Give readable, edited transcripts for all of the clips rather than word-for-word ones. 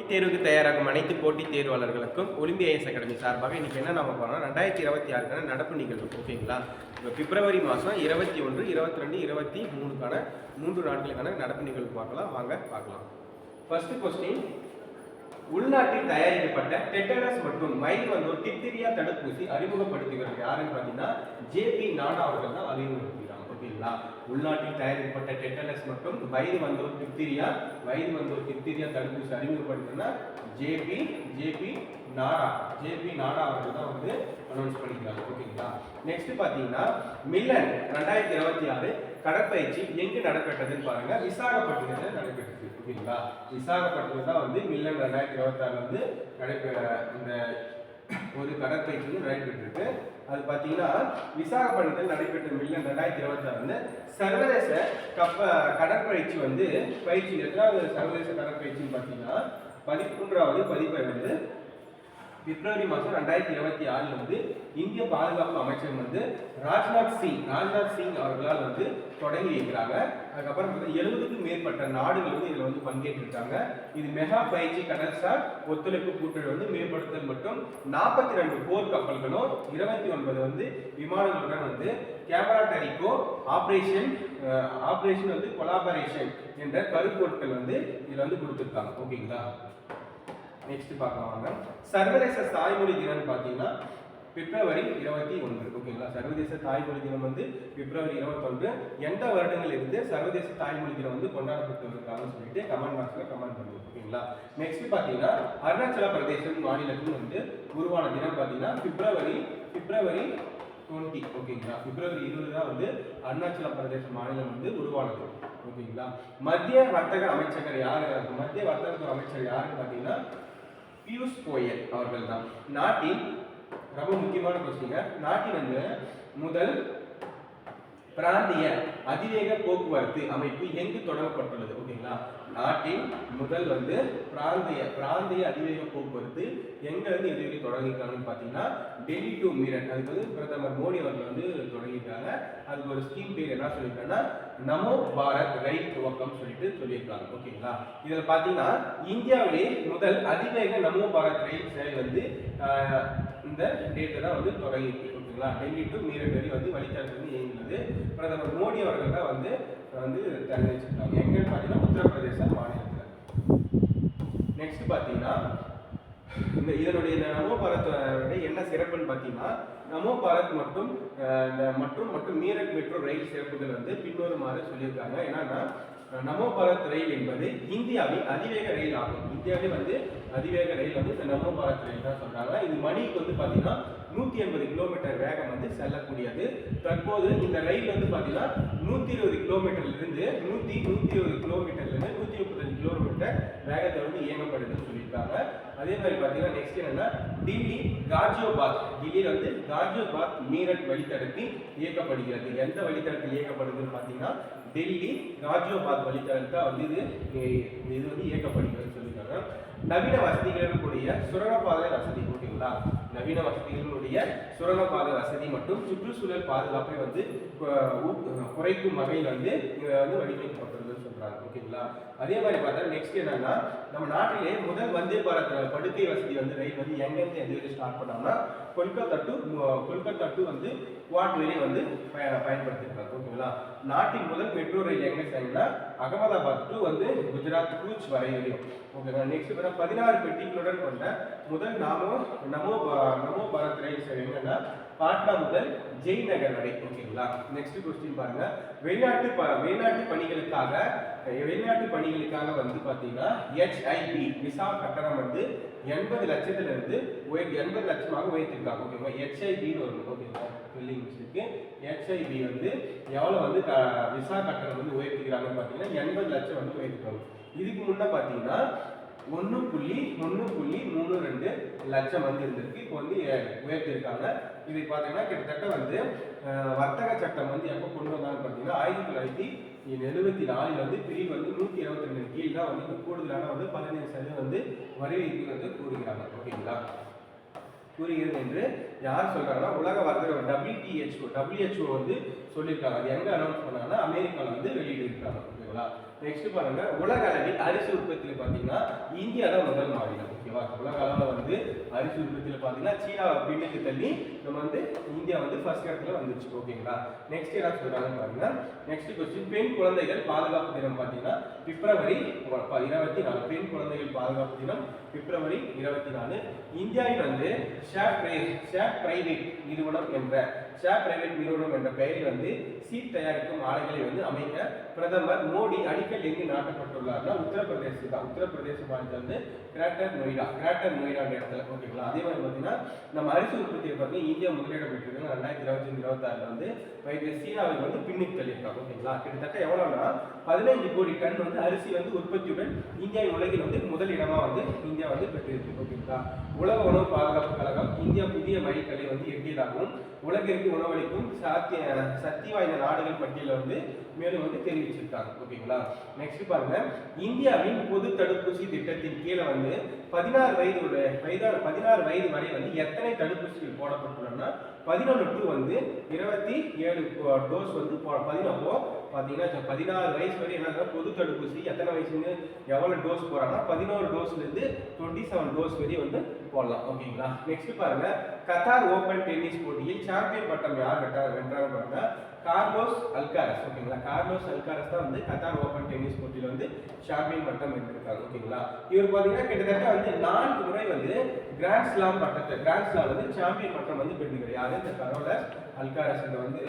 போட்டித் தேர்வுக்கு தயாராகும் அனைத்து போட்டித் தேர்வாளர்களுக்கும் ஒலிம்பியா ஐஎஸ் அகாடமி சார்பாக இன்றைக்கி என்ன நம்ம போனோம் 2026 நடப்பு நிகழ்வு ஓகேங்களா. இப்போ பிப்ரவரி மாதம் 21, 22, 23 3 நாட்களுக்கான நடப்பு நிகழ்வு பார்க்கலாம். ஃபர்ஸ்ட் கொஸ்டின், உள்நாட்டில் தயாரிக்கப்பட்ட டெட்டனஸ் மற்றும் வயது வந்தோர் டிப்தீரியா தடுப்பூசி அறிமுகப்படுத்துகிறது யாருன்னு பார்த்தீங்கன்னா ஜேபி நாடா அவர்கள் தான் அறிமுகப்படுத்துகிறாங்க ஓகேங்களா. உள்நாட்டில் தயாரிக்கப்பட்ட டெட்டனஸ் மற்றும் வயது வந்தோர் டிப்தீரியா தடுப்பூசி அறிமுகப்படுத்துனா ஜேபி நாடா அவர்கள் தான் வந்து அனௌன்ஸ் பண்ணிக்கிறாங்க ஓகேங்களா. நெக்ஸ்ட் பார்த்தீங்கன்னா மில்லன் 2026 கடற்பயிற்சி எங்கு நடைபெற்றதுன்னு பாருங்க. விசாகப்பட்டினத்தில் நடைபெற்றது ஓகேங்களா. விசாகப்பட்டினம் தான் வந்து மில்லன் 2026 வந்து இந்த ஒரு கடற்பயிற்சி நடைபெற்றிருக்கு. அது பார்த்தீங்கன்னா விசாகப்பட்டினத்தில் நடைபெற்ற மில்லன் 2026 சர்வதேச கடற்பயிற்சி வந்து பயிற்சி எத்தனாவது சர்வதேச கடற்பயிற்சின்னு பார்த்தீங்கன்னா 13வது பதிப்பை வந்து பிப்ரவரி மாதம் 2026 வந்து இந்திய பாதுகாப்பு அமைச்சர் வந்து ராஜ்நாத் சிங் அவர்களால் வந்து தொடங்கி வைக்கிறாங்க. அதுக்கப்புறம் 70க்கும் மேற்பட்ட நாடுகள் வந்து இதில் வந்து பங்கேற்றிருக்காங்க. இது மெகா பயிற்சி கடல்சார் ஒத்துழைப்பு கூட்டணி வந்து மேம்படுத்தல் மற்றும் 42 போர் கப்பல்களும் 29 வந்து விமானங்களுடன் வந்து கேமரா டெரிகோ ஆபரேஷன் வந்து கொலாபரேஷன் என்ற கருப்பொருட்கள் வந்து இதில் வந்து கொடுத்துருக்காங்க ஓகேங்களா. நெக்ஸ்ட் பார்க்கலாம் வாங்க. சர்வதேச தாய்மொழி தினம் பார்த்தீங்கன்னா பிப்ரவரி 21 ஓகேங்களா. சர்வதேச தாய்மொழி தினம் வந்து பிப்ரவரி 21 எந்த வருடங்கள் இருந்து சர்வதேச தாய்மொழி தினம் வந்து கொண்டாடப்பட்டு இருக்காங்கன்னு சொல்லிட்டு கமெண்ட் பாக்ஸ்ல கமெண்ட் பண்ணுங்க ஓகேங்களா. நெக்ஸ்ட் பார்த்தீங்கன்னா அருணாச்சல பிரதேசம் மாநிலத்தில் வந்து உருவான தினம் பார்த்தீங்கன்னா பிப்ரவரி 20 ஓகேங்களா. பிப்ரவரி 20 தான் வந்து அருணாச்சல பிரதேச மாநிலம் வந்து உருவானது ஓகேங்களா. மத்திய வர்த்தக அமைச்சர் யாருன்னு பார்த்தீங்கன்னா பியூஷ் கோயல் அவர்கள் தான். நாட்டின் ரொம்ப முக்கியமான கொஸ்டின், நாட்டின் வந்து முதல் பிராந்திய அதிவேக போக்குவரத்து அமைப்பு எங்கு தொடங்கப்பட்டுள்ளது ஓகேங்களா. நாட்டின் முதல் வந்து பிராந்திய அதிவேக போக்குவரத்து எங்க இருந்து எது வரைக்கும் தொடங்கிருக்காங்கன்னு பார்த்தீங்கன்னா டெல்லி டு மீரட். அதுக்கு வந்து பிரதமர் மோடி அவர்கள் வந்து தொடங்கியிருக்காங்க. அதுக்கு ஒரு ஸ்கீம் பேர் என்ன சொல்லியிருக்காங்கன்னா நமோ பாரத் ரயில் துவக்கம் சொல்லியிருக்காங்க ஓகேங்களா. இதில் பார்த்தீங்கன்னா இந்தியாவிலே முதல் அதிவேக நமோ பாரத் ரயில் சேவை வந்து இந்த டேட்டை தான் வந்து தொடங்கியிருக்கு ஓகேங்களா. டெல்லி டு மீரட் வரை வந்து வழித்தடத்தில் வந்து இயங்குகிறது. பிரதமர் மோடி அவர்கள் தான் வந்து திறந்து வச்சிருக்காங்க. எங்கன்னு பார்த்தீங்கன்னா உத்தரப்பிரதேச மாநிலத்தில். நெக்ஸ்ட் பார்த்தீங்கன்னா இதனுடைய நமோ பாரத் என்ன சிறப்புன்னு பார்த்தீங்கன்னா நமோ பாரத் மற்றும் மீரட் மெட்ரோ ரயில் சிறப்புகள் வந்து பின்வருமாறு சொல்லியிருக்காங்க. என்னன்னா நமோ பாரத் ரயில் என்பது இந்தியாவின் அதிவேக ரயில் ஆகும். இந்தியாவிலே வந்து அதிவேக ரயில் வந்து இந்த நமோ பாரத் ரயில் தான் சொல்றாங்க. இது மணிக்கு வந்து பார்த்தீங்கன்னா 180 கிலோமீட்டர் வேகம் வந்து செல்லக்கூடியது. தற்போது இந்த ரயில் வந்து பார்த்தீங்கன்னா 120 கிலோமீட்டர்லேருந்து 135 கிலோமீட்டர் வேகத்தை வந்து இயங்கப்படுதுன்னு சொல்லியிருக்காங்க. அதே மாதிரி பார்த்தீங்கன்னா நெக்ஸ்ட் என்னன்னா டெல்லியில் வந்து காஜியாபாத் மீரட் வழித்தடத்தில் இயக்கப்படுகிறது. எந்த வழித்தடத்தில் இயக்கப்படுதுன்னு பார்த்தீங்கன்னா டெல்லி காஜியாபாத் வழித்தடத்தில் வந்து இது வந்து இயக்கப்படுகிறது சொல்லியிருக்காங்க. நவீன வசதிகளுடைய சுரங்கப்பாதை வசதி ஓகேங்களா. நவீன வசதிகளுடைய சுரங்கப்பாதை வசதி மற்றும் சுற்றுச்சூழல் பாதுகாப்பை வந்து குறைக்கும் வகையில் வந்து வடிவமைக்கப்பட்டுள்ளதுன்னு சொல்றாங்க ஓகேங்களா. அதே மாதிரி பார்த்தா நெக்ஸ்ட் என்னன்னா நம்ம நாட்டிலே முதல் வந்தே பாரத் படுக்கை வசதி வந்து ரயில் வந்து எங்கேருந்து எந்த வரை ஸ்டார்ட் பண்ணாங்கன்னா கொல்கத்தா டு வந்து குவாட் வரை வந்து பயன்படுத்திருக்காங்க ஓகேங்களா. நாட்டின் முதல் மெட்ரோ ரயில் எங்க செய்யணும்னா அகமதாபாத் டு வந்து குஜராத் கூச் வரையிலையும் ஓகேங்களா. நெக்ஸ்ட் 16 பெட்டிகளுடன் கொண்ட முதல் நமோ பாரத் ரயில் சேவை எங்கன்னா பாட்னா முதல் ஜெய்நகர் வரை ஓகேங்களா. நெக்ஸ்ட் கொஸ்டின் பாருங்க. வெளிநாட்டு பணிகளுக்காக வந்து பார்த்தீங்கன்னா HIB விசா கட்டணம் வந்து 80 லட்சத்திலிருந்து 80 லட்சமாக உயர்த்திருக்காங்க ஓகேவா. HIBன்னு வரும் ஓகேங்களா. HIB வந்து எவ்வளோ வந்து விசா கட்டணம் வந்து உயர்த்திக்கிறாங்கன்னு பார்த்தீங்கன்னா 80 லட்சம் வந்து உயர்த்திருக்காங்க. இதுக்கு முன்னே பார்த்தீங்கன்னா 1.32 லட்சம் வந்து இருந்திருக்கு. இப்போ வந்து உயர்த்திருக்காங்க. இது பார்த்தீங்கன்னா கிட்டத்தட்ட வந்து வர்த்தக சட்டம் வந்து எப்போ கொண்டு வந்தாங்கன்னு பார்த்தீங்கன்னா 1974 வந்து பிரிவு வந்து 122 கீழ் தான் வந்து கூடுதலான வந்து 15% வந்து வரி விதிப்பு வந்து கூறுகிறாங்க ஓகேங்களா. கூறுகிறது என்று யார் சொல்றாங்கன்னா உலக வர்த்தக WHO வந்து சொல்லியிருக்காங்க. அது எங்க அனௌன்ஸ் பண்ணாங்கன்னா அமெரிக்காவில் வந்து வெளியிட்டிருக்காங்க ஓகேங்களா. நெக்ஸ்ட் பாருங்க, உலக அளவில் அரிசி உற்பத்தியில் பார்த்தீங்கன்னா இந்தியா தான் முதல் மாநிலம். ஓகேவா? உலக அளவில் வந்து அரிசி உற்பத்தியில் பார்த்தீங்கன்னா சீனாவை பின்னுக்கு தள்ளி நம்ம வந்து இந்தியா வந்து ஃபர்ஸ்ட் இடத்துல வந்துருச்சு. ஓகேங்களா? நெக்ஸ்ட் என்ன சொல்றாங்க பாருங்க. நெக்ஸ்ட் கொஸ்டின், பெண் குழந்தைகள் பாதுகாப்பு தினம் பார்த்தீங்கன்னா பிப்ரவரி 24. பெண் குழந்தைகள் பாதுகாப்பு தினம் பிப்ரவரி 24. இந்தியாவில் வந்து ஷேப் பிரைவேட் நிறுவனம் என்ற பெயரில் வந்து சீட் தயாரிக்கும் ஆலைகளை வந்து அமைக்க பிரதமர் மோடி அடிக்கல் எங்கு நாட்டப்பட்டுள்ளார்னா உத்தரப்பிரதேச மாநிலம் வந்து கிரேட்டர் நொய்டா இடத்துல. ஓகேங்களா? அதே மாதிரி பார்த்தீங்கன்னா நம்ம அரிசி உற்பத்தியை பார்த்தீங்கன்னா இந்தியா முதலிடம் பெற்றிருக்காங்க. 2025-26 வந்து சீனாவை வந்து பின்னுக்கு தள்ளியிருக்காங்க. ஓகேங்களா? கிட்டத்தட்ட எவ்வளோனா 15 கோடி டன் வந்து அரிசி வந்து உற்பத்தியுடன் இந்தியா உலகில் வந்து முதலிடமா வந்து இந்தியா வந்து பெற்றிருக்கு. ஓகேங்களா? உலக உணவு பாதுகாப்பு கழகம் இந்தியா புதிய மைல்கல்லை வந்து எட்டியதாகவும் உலகிற்கு உணவளிக்கும் சக்தி வாய்ந்த நாடுகள் பட்டியலில் வந்து மேலும் வந்து தெரிவிச்சிருக்காங்க. ஓகேங்களா? நெக்ஸ்ட் பாருங்க, இந்தியாவின் பொது தடுப்பூசி திட்டத்தின் கீழே வந்து 16 வயது வரை வந்து எத்தனை தடுப்பூசிகள் போடப்பட்டுள்ளன? 11 to வந்து 27 டோஸ் வந்து பார்த்தீங்கன்னா 16 வயசு வரை என்ன பொது தடுப்பூசி எத்தனை வயசுன்னு எவ்வளவு டோஸ் போறாங்கன்னா 11 டோஸ்ல இருந்து 27 டோஸ் வரை வந்து போடலாம். ஓகேங்களா? நெக்ஸ்ட் பாருங்க, கத்தார் ஓபன் டென்னிஸ் போட்டியில் சாம்பியன் பட்டம் யார் வென்றாங்க பாருங்க, கார்லோஸ் அல்காரஸ். ஓகேங்களா? கார்லோஸ் அல்காரஸ் தான் வந்து கத்தார் ஓபன் டென்னிஸ் போட்டியில் வந்து சாம்பியன் பட்டம் வென்றிருக்காங்க. ஓகேங்களா? இவர் பாத்தீங்கன்னா கிட்டத்தட்ட வந்து 4 முறை வந்து கிராண்ட் ஸ்லாம் வந்து சாம்பியன் பட்டம் வந்து பெற்றிருக்காரு. யாரு? இந்த கார்லோஸ் அல்காரஸ் வந்து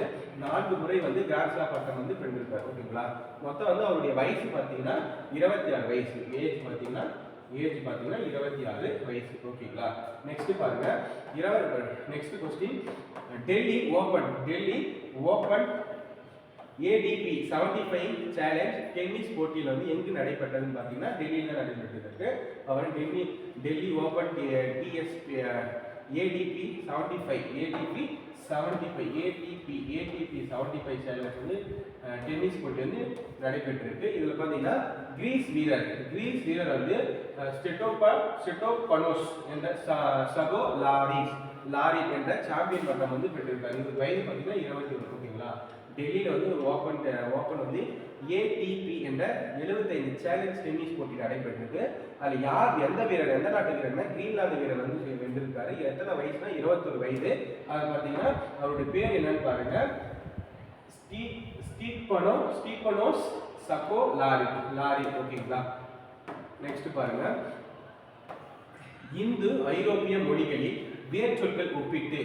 4 முறை வந்து கிராண்ட் ஸ்லாம் பட்டம் வந்து பெற்றிருக்காரு. ஓகேங்களா? மொத்தம் வந்து அவருடைய வயசு பாத்தீங்கன்னா 26 வயசு. ஏஜ் பாத்தீங்கன்னா 26 வயசு. ஓகேங்களா? நெக்ஸ்ட் பாருங்க, next question, Delhi open ADP 75 challenge tennis போட்டியில் வந்து எங்கு நடைபெற்றதுன்னு பார்த்தீங்கன்னா டெல்லியில் நடைபெற்றிருக்கு. அவர் டெல்லி ஓபன் ADP 75 சேலஞ்ச் வந்து டென்னிஸ் போட்டி வந்து நடைபெற்றிருக்கு. இதுல பாத்தீங்கன்னா கிரீஸ் வீரர் வந்து ஸ்டெஃபானோஸ் என்ற சகோ லாரி என்ற சாம்பியன் பட்டம் வந்து பெற்றிருக்காரு. இவருக்கு வயது பாத்தீங்கன்னா 21. ஓகேங்களா? டெல்லியில வந்து ஒரு ஓபன் வந்து ATP என்ற 75 சேலஞ்ச் டென்னிஸ் போட்டி நடைபெற்றிருக்கு. அதுல எந்த நாட்டு வீரர்னா கிரீன்லாந்து வீரர் வந்து வென்றிருக்காரு. எத்தனை வயசுனா 21 வயது. அது பாத்தீங்கன்னா அவருடைய பேர் என்னன்னு பாருங்க, ஸ்டீஃபனோஸ் சகோ லாரி. ஓகேங்களா? நெக்ஸ்ட் பாருங்க, இந்து ஐரோப்பிய மொழிகளில் வேர்ச்சொற்கள் ஒப்பிட்டு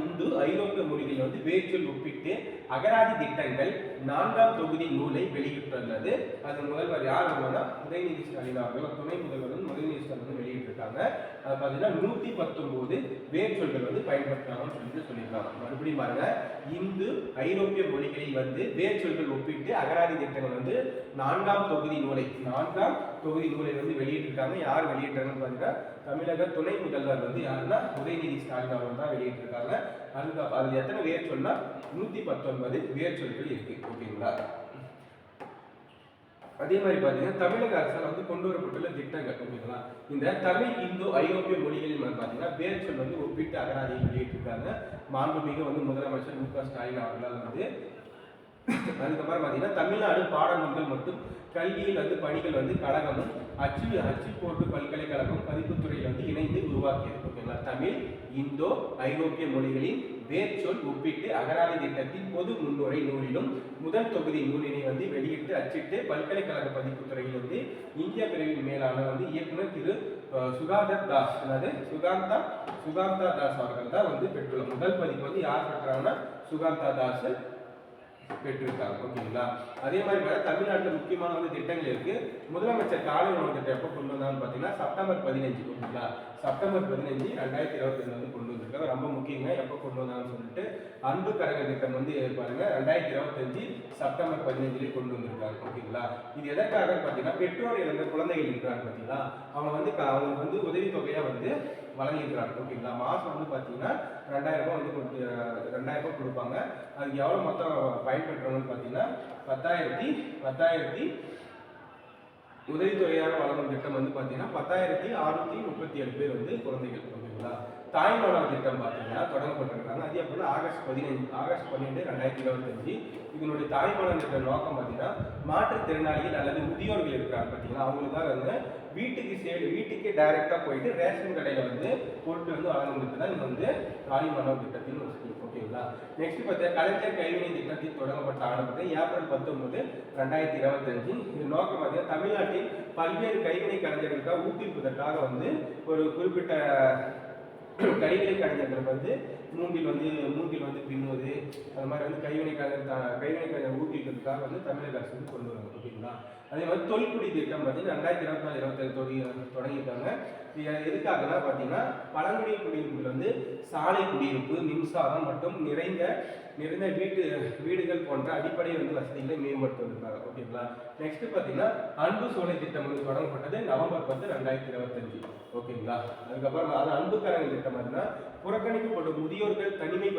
இந்து ஐரோப்பிய மொழிகளில் வந்து வேர்ச்சொல் ஒப்பிட்டு அகராதி திட்டங்கள் 4ஆம் தொகுதி நூலை வெளியிட்டுள்ளது. அது முதல்வர் யார் வருவாங்கன்னா உதயநிதி ஸ்டாலின் அவர்கள், துணை முதல்வர் வந்து உதயநிதி ஸ்டாலின் வெளியிட்டிருக்காங்க. அது பார்த்தீங்கன்னா 119 வேர்ச்சொல்கள் வந்து பயன்படுத்தலாம்னு சொல்லியிருக்காங்க. மறுபடியும் பாருங்க, இந்து ஐரோப்பிய மொழிகளில் வந்து வேர்ச்சொல்கள் ஒப்பிட்டு அகராதி திட்டங்கள் வந்து 4ஆம் தொகுதி நூலை வந்து வெளியிட்டிருக்காங்க. யார் வெளியிட்டாங்கன்னு பார்த்தீங்கன்னா தமிழக துணை முதல்வர் வந்து யாருன்னா உதயநிதி ஸ்டாலின் அவர்கள் தான் வெளியிட்டிருக்காங்க. அது எத்தனை வேர்ச்சொல்னா 119 வேர்ச்சொல்கள் இருக்கு. ஓகேங்களா? அதே மாதிரி பாத்தீங்கன்னா தமிழக அரசால் வந்து கொண்டு வரப்பட்டுள்ள திட்டங்கள். ஓகேங்களா? இந்த தமிழ் இந்து ஐரோப்பிய மொழிகளில் பாத்தீங்கன்னா வேர்ச்சொல் வந்து ஒப்பிட்டு அகராதியை வெளியிட்டிருக்காங்க. மாண்புமிகு வந்து முதலமைச்சர் மு க ஸ்டாலின் அவர்களால் வந்து. அதுக்கப்புறம் பாத்தீங்கன்னா தமிழ்நாடு பாடநூல்கள் மற்றும் கல்வியில் வந்து பணிகள் வந்து கழகமும் அச்சு போட்டு பல்கலைக்கழகம் பதிப்புத்துறையில் வந்து இணைந்து உருவாக்கியது. ஓகேங்களா? தமிழ் இந்தோ ஐரோப்பிய மொழிகளின் வேர்ச்சொல் ஒப்பிட்டு அகராதி திட்டத்தின் பொது முன்னுரை நூலிலும் முதல் தொகுதி நூலினை வந்து வெளியிட்டு அச்சிட்டு பல்கலைக்கழக பதிப்புத்துறையில் வந்து இந்திய பிரிவின் மேலான வந்து இயக்குனர் திரு சுகாந்தா தாஸ் அவர்கள் தான் வந்து பெற்றுள்ள முதல் பதிப்பு வந்து யார் பெற்றாங்கன்னா சுகாந்தா தாஸ் பெற்றிருக்காங்க. ஓகேங்களா? அதே மாதிரி தமிழ்நாட்டில் முக்கியமான வந்து திட்டங்கள் இருக்கு. முதலமைச்சர் காலை உணவு திட்டம் எப்போ கொண்டு வந்தான்னு பார்த்தீங்கன்னா செப்டம்பர் 15. ஓகேங்களா? செப்டம்பர் 15 2022 வந்து கொண்டு வந்திருக்காங்க. ரொம்ப முக்கியங்க. எப்போ கொண்டு வந்தாங்கன்னு சொல்லிட்டு அன்பு கரக திட்டம் வந்து பாருங்க 2025 செப்டம்பர் 15 கொண்டு வந்திருக்காங்க. ஓகேங்களா? இது எதற்காக பார்த்தீங்கன்னா பெற்றோர் இழந்த குழந்தைகள் இருக்கிறாங்க பார்த்தீங்களா, அவங்க வந்து உதவித்தொகையா வந்து வழங்கியிருக்கிறாங்க. ஓகேங்களா? மாசம் வந்து பார்த்தீங்கன்னா 2000 ரூபாய் வந்து 2000 ரூபாய் கொடுப்பாங்க. அதுக்கு எவ்வளோ மொத்தம் பயன்பெற்றவங்கன்னு பார்த்தீங்கன்னா 10,000 உதவித்தொகையாக வழங்கும் திட்டம் வந்து பார்த்தீங்கன்னா 10,637 பேர் வந்து குழந்தைகள். ஓகேங்களா. தாய்மானவர் திட்டம் பார்த்தீங்கன்னா தொடங்கப்பட்டிருக்காங்க. அது எப்படின்னா ஆகஸ்ட் 12 2025. இதனுடைய தாய்மானவர் திட்ட நோக்கம் பார்த்தீங்கன்னா மாற்றுத்திறனாளிகள் அல்லது முதியோர்கள் இருக்கிறாங்க பார்த்தீங்கன்னா அவங்களுக்காக வந்து வீட்டுக்கே டைரெக்டாக போயிட்டு ரேஷன் கடையில் வந்து பொருட்கள் வந்து வழங்குறது தான் இது வந்து தாய்மானவர் திட்டத்தின் ஒரு ஸ்கீம். ஓகேங்களா. நெக்ஸ்ட் பார்த்தீங்கன்னா கலைஞர் கைவினை திட்டத்தில் தொடங்கப்பட்ட ஆண்டு ஏப்ரல் 19 2025. இது நோக்கம் பார்த்தீங்கன்னா தமிழ்நாட்டில் பல்வேறு கைவினை கலைஞர்களுக்காக ஊக்குவிப்பதற்காக வந்து ஒரு குறிப்பிட்ட கைவினை கலைஞர்கள் வந்து மூங்கில் வந்து பின்னுவது அது மாதிரி வந்து கைவினை கலைஞர் ஊக்குவிக்கிறதுக்காக வந்து தமிழக அரசு வந்து கொண்டு வராங்க. ஓகேங்களா. அதே மாதிரி தொல்குடி திட்டம் பார்த்தீங்கன்னா 2024-25 தொடங்கியிருக்காங்க. எதுக்காகனா பார்த்தீங்கன்னா பழங்குடி குடியிருப்புகள் வந்து சாலை குடியிருப்பு, மின்சாரம் மற்றும் நிறைந்த வீடுகள் போன்ற அடிப்படை வந்து வசதிகளை மேம்படுத்துவதற்காக. ஓகேங்களா. நெக்ஸ்ட் பார்த்தீங்கன்னா அன்பு சோலை திட்டம் வந்து தொடங்கப்பட்டது நவம்பர் 10, 2025. ஓகேங்களா. அதுக்கப்புறம் அது அன்புக்கரங்க திட்டம் பார்த்தீங்கன்னா புறக்கணிக்கப்பட்ட முதியோர்கள் தனிமை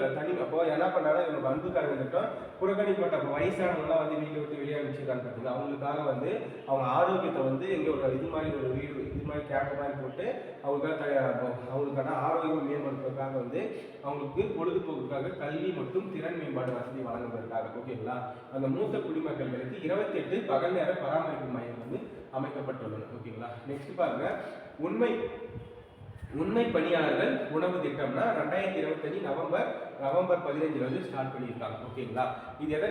அப்போ என்ன பண்ணாலும் இவங்க அன்புக்கரங்க திட்டம் புறக்கணிக்கப்பட்ட வயசானவங்களாம் வந்து வீட்டை விட்டு வெளியே அனுப்பிச்சிருக்காங்க பார்த்தீங்கன்னா அவங்களுக்காக வந்து அவங்க ஆரோக்கியத்தை வந்து எங்கே ஒரு வீடு இது மாதிரி கேம்ப் மாதிரி போட்டு அவங்களுக்கான ஆரோக்கியம் மேம்படுத்துவதற்காக வந்து அவங்களுக்கு பொழுதுபோக்குக்காக கல்வி மற்றும் திறன் மேம்பாடு வசதி வழங்குவதற்காக. ஓகேங்களா. அந்த மூத்த குடிமக்களுக்கு 28 பகல் நேர பராமரிப்பு மையம் வந்து அமைக்கப்பட்டுள்ளன. ஓகேங்களா. நெக்ஸ்ட் பாருங்க உண்மை பணியாளர்கள் உணவு திட்டம்னா 2025 நவம்பர் 15 வந்து ஸ்டார்ட் பண்ணியிருக்காங்க. ஓகேங்களா. இது எதை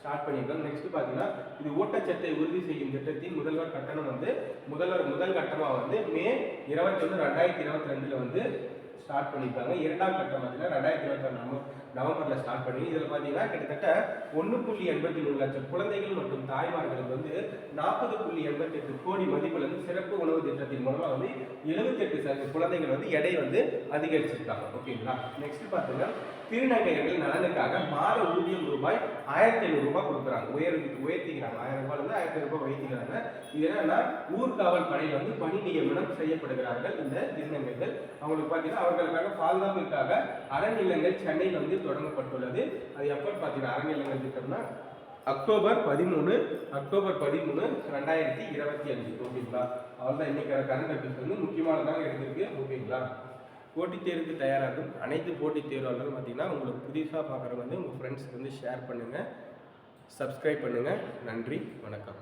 ஸ்டார்ட் பண்ணியிருக்காங்க. நெக்ஸ்ட் பார்த்தீங்கன்னா இது ஊட்டச்சத்தை உறுதி செய்யும் திட்டத்தின் முதல் கட்டமாக வந்து மே 21, 2022 வந்து ஸ்டார்ட் பண்ணியிருக்காங்க. இரண்டாம் கட்டம் பார்த்தீங்கன்னா 2026 நவம்பரில் ஸ்டார்ட் பண்ணி இதில் பார்த்தீங்கன்னா கிட்டத்தட்ட 1.83 லட்சம் குழந்தைகள் மற்றும் தாய்மார்களுக்கு வந்து 40.88 கோடி மதிப்பில் வந்து சிறப்பு உணவு திட்டத்தின் மூலமாக வந்து 78% குழந்தைகள் வந்து எடை வந்து அதிகரிச்சிருக்காங்க. ஓகேங்களா. நெக்ஸ்ட் பார்த்தீங்கன்னா திருநங்கையர்கள் நலனுக்காக மாத ஊதியம் ரூபாய் 1,500 கொடுக்குறாங்க. உயர்த்திக்கிறாங்க. 1000 ரூபாயிலிருந்து 1,500 உயர்த்திக்கிறாங்க. இது என்னன்னா ஊர்காவல் படையில் வந்து பணி நியமனம் செய்யப்படுகிறார்கள் இந்த திருநங்கைகள். அவங்களுக்கு பார்த்தீங்கன்னா அவர்களுக்காக பாதுகாப்பிற்காக அறநிலையங்கள் சென்னையில் வந்து தொடங்கப்பட்டுள்ளது. அது எப்போ பார்த்தீங்கன்னா அறநிலையங்கள் திட்டம்னா அக்டோபர் 13, 2025. ஓகேங்களா. அவ்வளோதான் இன்னைக்கு கரண்ட் அஃபேர்ஸ் வந்து முக்கியமானதாக எடுத்திருக்கு. ஓகேங்களா. போட்டித் தேர்வுக்கு தயாராகும் அனைத்து போட்டித் தேர்வாளர்களும் பார்த்தீங்கன்னா உங்களுக்கு புதுசாக பார்க்குறவங்க வந்து உங்கள் ஃப்ரெண்ட்ஸ்க்கு வந்து ஷேர் பண்ணுங்கள், சப்ஸ்கிரைப் பண்ணுங்கள். நன்றி, வணக்கம்.